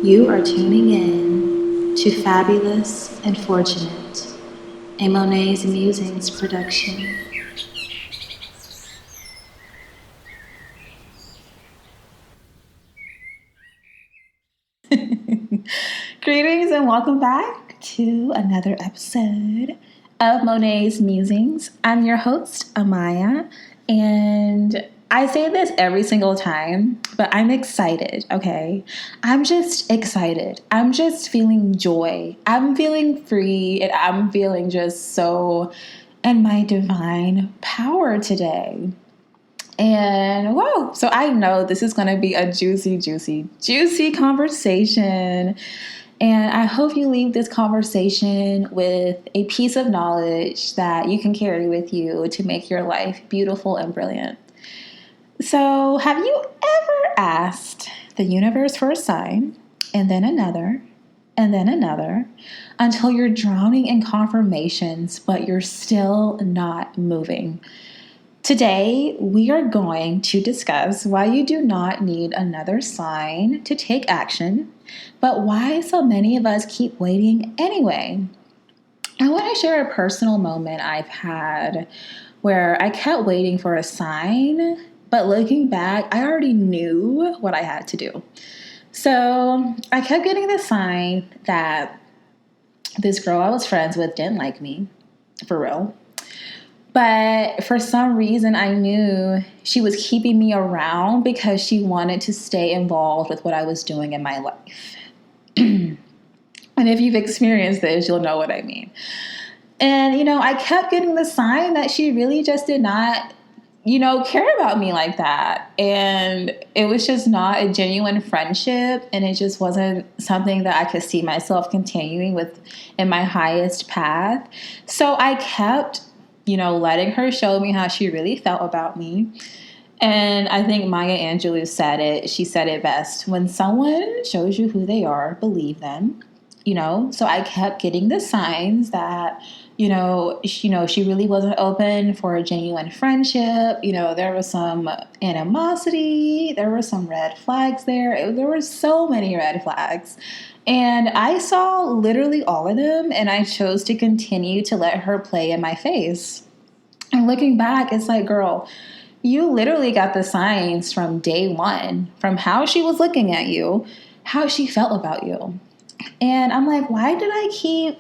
You are tuning in to Fabulous and Fortunate, a Monet's Musings production. Greetings and welcome back to another episode of Monet's Musings. I'm your host, Amayah, and I say this every single time, but I'm excited, okay? I'm just excited. I'm just feeling joy. I'm feeling free, and I'm feeling just so in my divine power today. And whoa, so I know this is going to be a juicy conversation. And I hope you leave this conversation with a piece of knowledge that you can carry with you to make your life beautiful and brilliant. So, have you ever asked the universe for a sign, and then another, and then another, until you're drowning in confirmations, but you're still not moving? Today, we are going to discuss why you do not need another sign to take action, but why so many of us keep waiting anyway. I want to share a personal moment I've had where I kept waiting for a sign, but looking back, I already knew what I had to do. So I kept getting the sign that this girl I was friends with didn't like me, for real. But for some reason, I knew she was keeping me around because she wanted to stay involved with what I was doing in my life. And if you've experienced this, you'll know what I mean. And, I kept getting the sign that she really just did not, care about me like that. And it was just not a genuine friendship. And it just wasn't something that I could see myself continuing with in my highest path. So I kept letting her show me how she really felt about me. And I think Maya Angelou said it. She said it best. When someone shows you who they are, believe them. So I kept getting the signs that, she really wasn't open for a genuine friendship. There was some animosity. There were some red flags there. There were so many red flags. And I saw literally all of them, and I chose to continue to let her play in my face. And looking back, it's like, girl, you literally got the signs from day one, from how she was looking at you, how she felt about you. And I'm like, why did I keep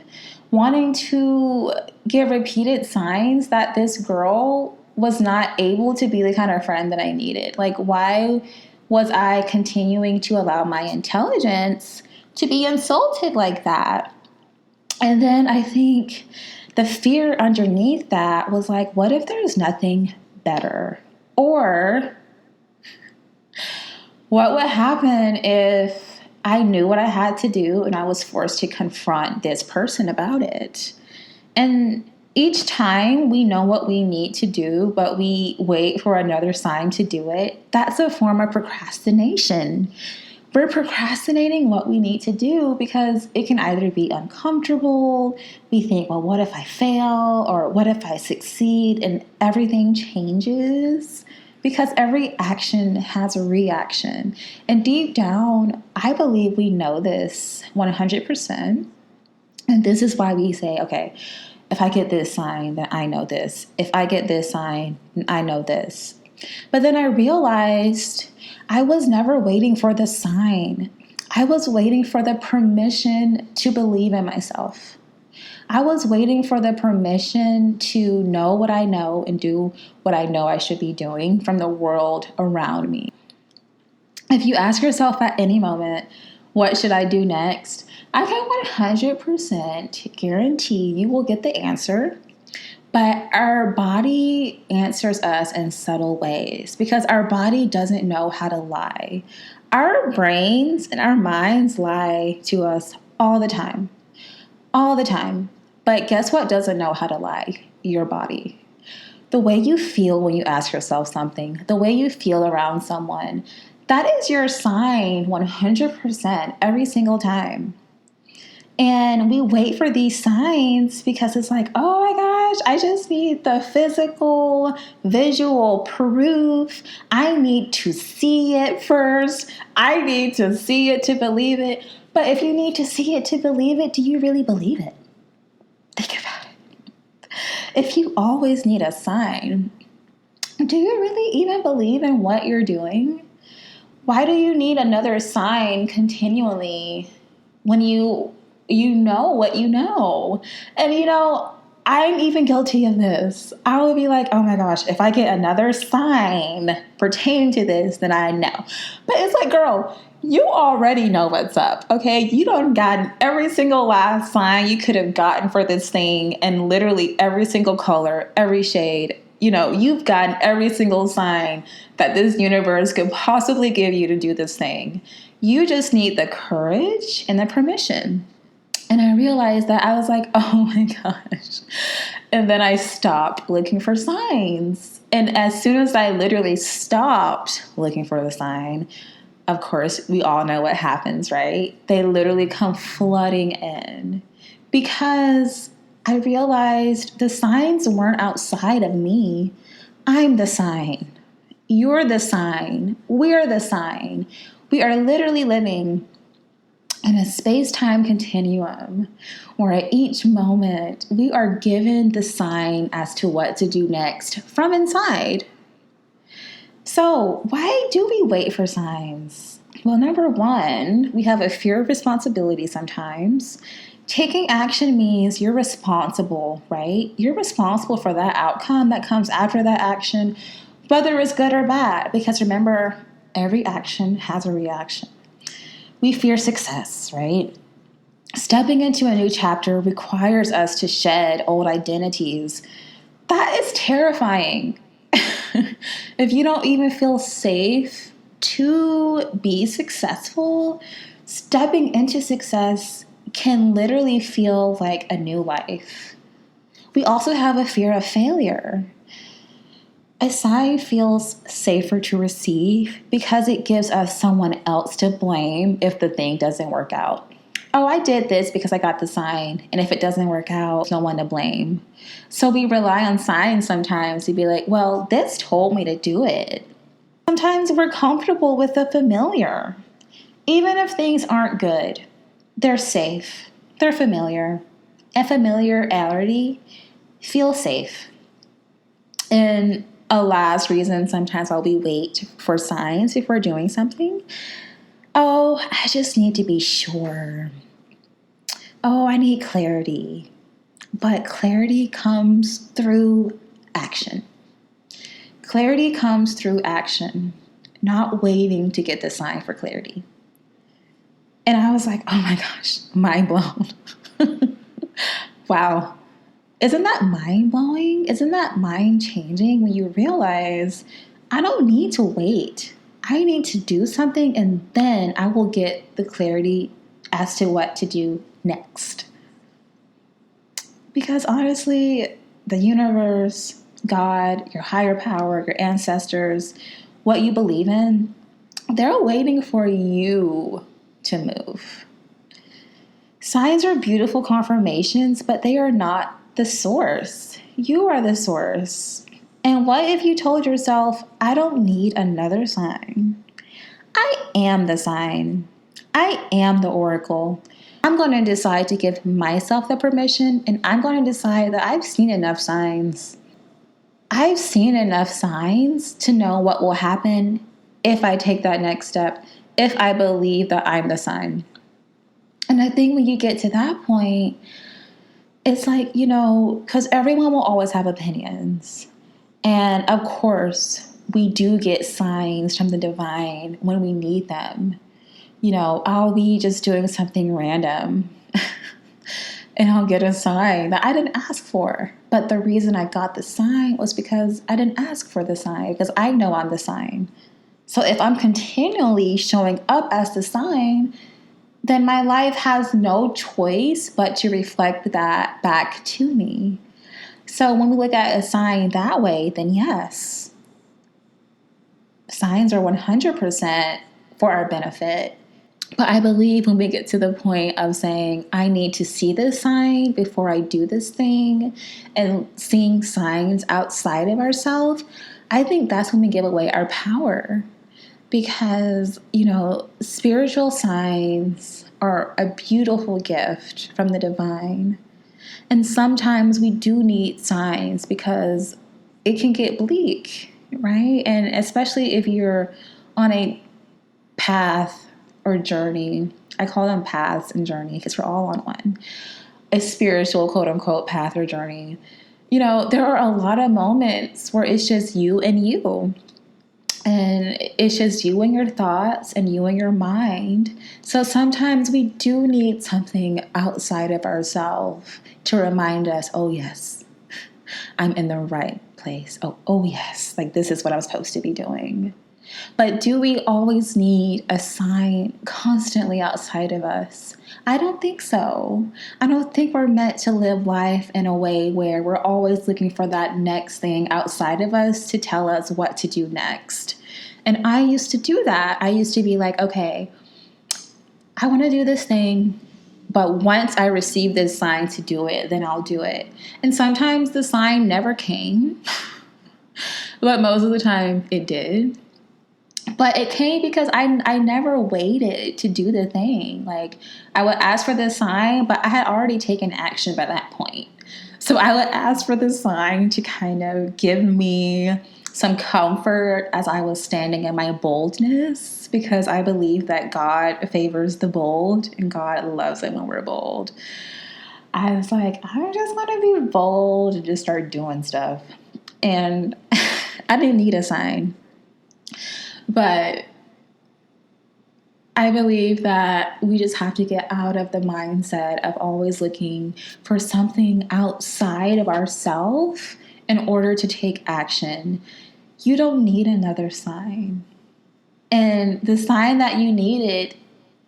wanting to give repeated signs that this girl was not able to be the kind of friend that I needed? Like, why was I continuing to allow my intelligence to be insulted like that? And then I think the fear underneath that was like, what if there's nothing better? Or what would happen if I knew what I had to do and I was forced to confront this person about it? And each time we know what we need to do, but we wait for another sign to do it, that's a form of procrastination. We're procrastinating what we need to do because it can either be uncomfortable. We think, well, what if I fail? Or what if I succeed? And everything changes because every action has a reaction. And deep down, I believe we know this 100%. And this is why we say, okay, if I get this sign, then I know this. If I get this sign, then I know this. But then I realized I was never waiting for the sign. I was waiting for the permission to believe in myself. I was waiting for the permission to know what I know and do what I know I should be doing from the world around me. If you ask yourself at any moment, what should I do next? I can 100% guarantee you will get the answer. But our body answers us in subtle ways because our body doesn't know how to lie. Our brains and our minds lie to us all the time. All the time. But guess what doesn't know how to lie? Your body. The way you feel when you ask yourself something, the way you feel around someone, that is your sign 100% every single time. And we wait for these signs because it's like, oh my gosh, I just need the physical, visual proof. I need to see it first. I need to see it to believe it. But if you need to see it to believe it, do you really believe it? Think about it. If you always need a sign, do you really even believe in what you're doing? Why do you need another sign continually when you know what you know? And I'm even guilty of this. I would be like, oh my gosh, if I get another sign pertaining to this, then I know. But it's like, girl, you already know what's up, okay? You done gotten every single last sign you could have gotten for this thing, and literally every single color, every shade. You've gotten every single sign that this universe could possibly give you to do this thing. You just need the courage and the permission. And I realized that I was like, oh my gosh. And then I stopped looking for signs. And as soon as I literally stopped looking for the sign, of course, we all know what happens, right? They literally come flooding in because I realized the signs weren't outside of me. I'm the sign. You're the sign. We're the sign. We are literally living in a space-time continuum where at each moment we are given the sign as to what to do next from inside. So why do we wait for signs? Well, number one, we have a fear of responsibility sometimes. Taking action means you're responsible, right? You're responsible for that outcome that comes after that action, whether it's good or bad, because remember, every action has a reaction. We fear success, right? Stepping into a new chapter requires us to shed old identities. That is terrifying. If you don't even feel safe to be successful, stepping into success can literally feel like a new life. We also have a fear of failure. A sign feels safer to receive because it gives us someone else to blame if the thing doesn't work out. Oh, I did this because I got the sign, and if it doesn't work out, no one to blame. So we rely on signs sometimes to be like, well, this told me to do it. Sometimes we're comfortable with the familiar. Even if things aren't good, they're safe, they're familiar, and familiarity feels safe. And a last reason sometimes while we wait for signs before doing something, oh, I just need to be sure. Oh, I need clarity. But clarity comes through action. Clarity comes through action, not waiting to get the sign for clarity. And I was like, oh my gosh, mind blown. Wow. Isn't that mind-blowing? Isn't that mind-changing when you realize I don't need to wait. I need to do something and then I will get the clarity as to what to do next. Because honestly, the universe, God, your higher power, your ancestors, what you believe in, they're waiting for you to move. Signs are beautiful confirmations, but they are not the source. You are the source. And what if you told yourself, I don't need another sign? I am the sign. I am the oracle. I'm going to decide to give myself the permission, and I'm going to decide that I've seen enough signs. I've seen enough signs to know what will happen if I take that next step, if I believe that I'm the sign. And I think when you get to that point, it's like, because everyone will always have opinions. And of course, we do get signs from the divine when we need them. I'll be just doing something random and I'll get a sign that I didn't ask for. But the reason I got the sign was because I didn't ask for the sign, because I know I'm the sign. So if I'm continually showing up as the sign, then my life has no choice but to reflect that back to me. So when we look at a sign that way, then yes, signs are 100% for our benefit. But I believe when we get to the point of saying, I need to see this sign before I do this thing, and seeing signs outside of ourselves, I think that's when we give away our power. Because, spiritual signs are a beautiful gift from the divine. And sometimes we do need signs because it can get bleak, right? And especially if you're on a path or journey. I call them paths and journey because we're all on one. A spiritual, quote unquote, path or journey. There are a lot of moments where it's just you and you. And it's just you and your thoughts and you and your mind. So sometimes we do need something outside of ourselves to remind us, oh, yes, I'm in the right place. Oh, yes, like this is what I'm supposed to be doing. But do we always need a sign constantly outside of us? I don't think so. I don't think we're meant to live life in a way where we're always looking for that next thing outside of us to tell us what to do next. And I used to do that. I used to be like, okay, I want to do this thing, but once I receive this sign to do it, then I'll do it. And sometimes the sign never came, but most of the time it did. But it came because I never waited to do the thing. Like, I would ask for the sign, but I had already taken action by that point. So I would ask for the sign to kind of give me some comfort as I was standing in my boldness, because I believe that God favors the bold and God loves it when we're bold. I was like, I just want to be bold and just start doing stuff. And I didn't need a sign. But I believe that we just have to get out of the mindset of always looking for something outside of ourselves in order to take action. You don't need another sign. And the sign that you needed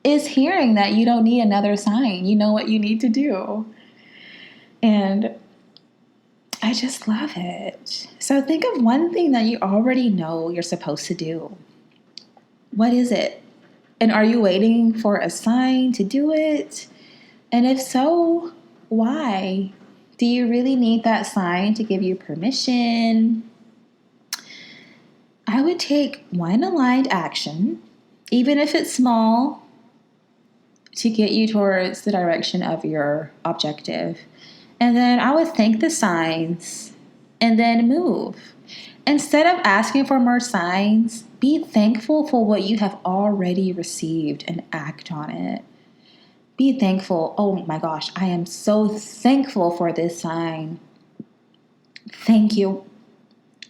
is hearing that you don't need another sign. You know what you need to do. And I just love it. So think of one thing that you already know you're supposed to do. What is it? And are you waiting for a sign to do it? And if so, why? Do you really need that sign to give you permission? I would take one aligned action, even if it's small, to get you towards the direction of your objective. And then I would thank the signs and then move. Instead of asking for more signs, be thankful for what you have already received and act on it. Be thankful. Oh my gosh, I am so thankful for this sign. Thank you.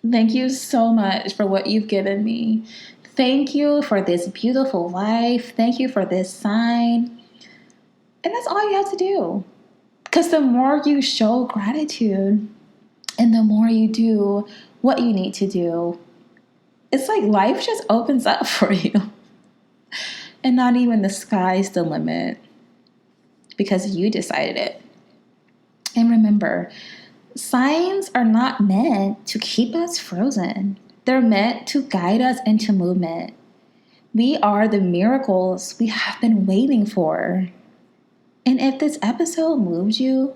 Thank you so much for what you've given me. Thank you for this beautiful life. Thank you for this sign. And that's all you have to do. Because the more you show gratitude and the more you do what you need to do, it's like life just opens up for you. And not even the sky's the limit because you decided it. And remember, signs are not meant to keep us frozen. They're meant to guide us into movement. We are the miracles we have been waiting for. And if this episode moved you,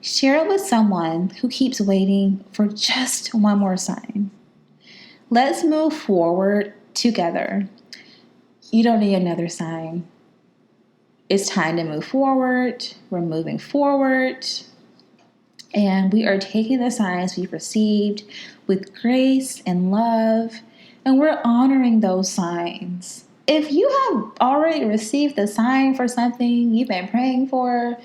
share it with someone who keeps waiting for just one more sign. Let's move forward together. You don't need another sign. It's time to move forward. We're moving forward. And we are taking the signs we've received with grace and love. And we're honoring those signs. If you have already received the sign for something you've been praying for,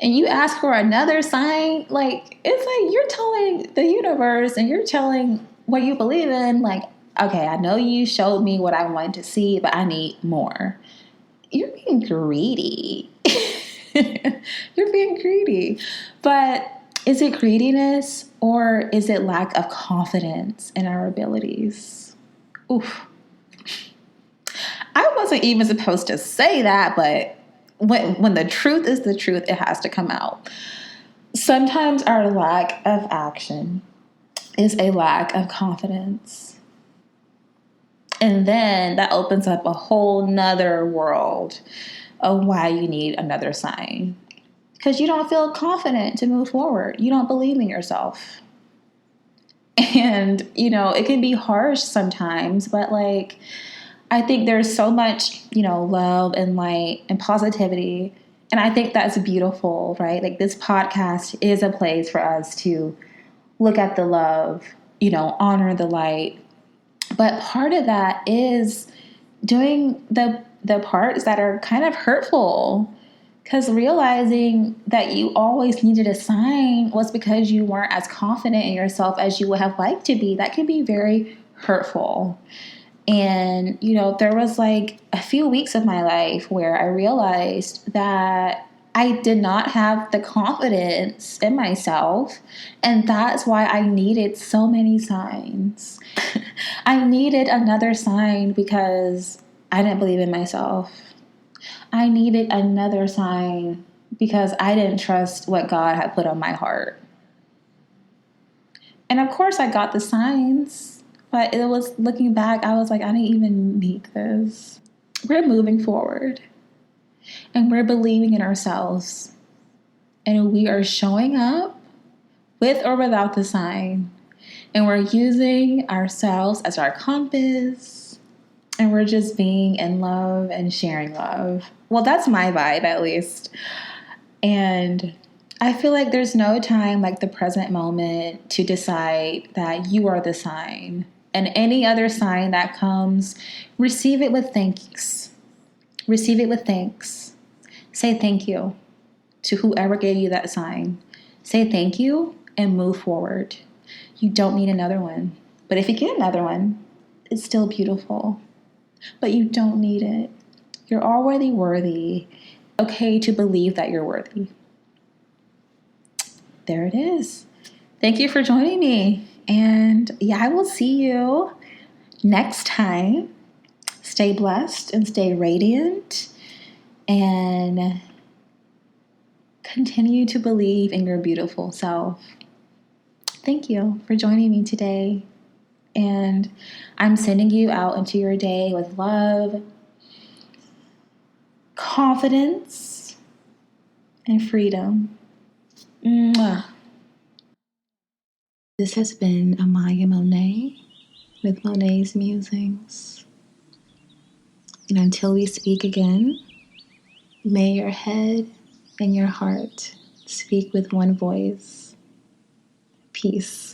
and you ask for another sign, like, it's like you're telling the universe and you're telling what you believe in, like, okay, I know you showed me what I wanted to see, but I need more. You're being greedy. You're being greedy. But is it greediness or is it lack of confidence in our abilities? Oof. I wasn't even supposed to say that, but when the truth is the truth, it has to come out. Sometimes our lack of action is a lack of confidence. And then that opens up a whole nother world of why you need another sign. Because you don't feel confident to move forward. You don't believe in yourself. And, it can be harsh sometimes, but like, I think there's so much, love and light and positivity. And I think that's beautiful, right? Like, this podcast is a place for us to look at the love, honor the light. But part of that is doing the parts that are kind of hurtful. Because realizing that you always needed a sign was because you weren't as confident in yourself as you would have liked to be. That can be very hurtful. And, there was like a few weeks of my life where I realized that I did not have the confidence in myself. And that's why I needed so many signs. I needed another sign because I didn't believe in myself. I needed another sign because I didn't trust what God had put on my heart. And of course I got the signs, but it was, looking back, I was like, I didn't even need this. We're moving forward and we're believing in ourselves, and we are showing up with or without the sign, and we're using ourselves as our compass, and we're just being in love and sharing love. Well, that's my vibe, at least. And I feel like there's no time like the present moment to decide that you are the sign. And any other sign that comes, receive it with thanks. Receive it with thanks. Say thank you to whoever gave you that sign. Say thank you and move forward. You don't need another one. But if you get another one, it's still beautiful. But you don't need it. You're already worthy. Okay to believe that you're worthy. There it is. Thank you for joining me. And I will see you next time. Stay blessed and stay radiant. And continue to believe in your beautiful self. Thank you for joining me today. And I'm sending you out into your day with love, confidence, and freedom. Mwah. This has been Amayah Monáe with Monae's Musings. And until we speak again, may your head and your heart speak with one voice. Peace.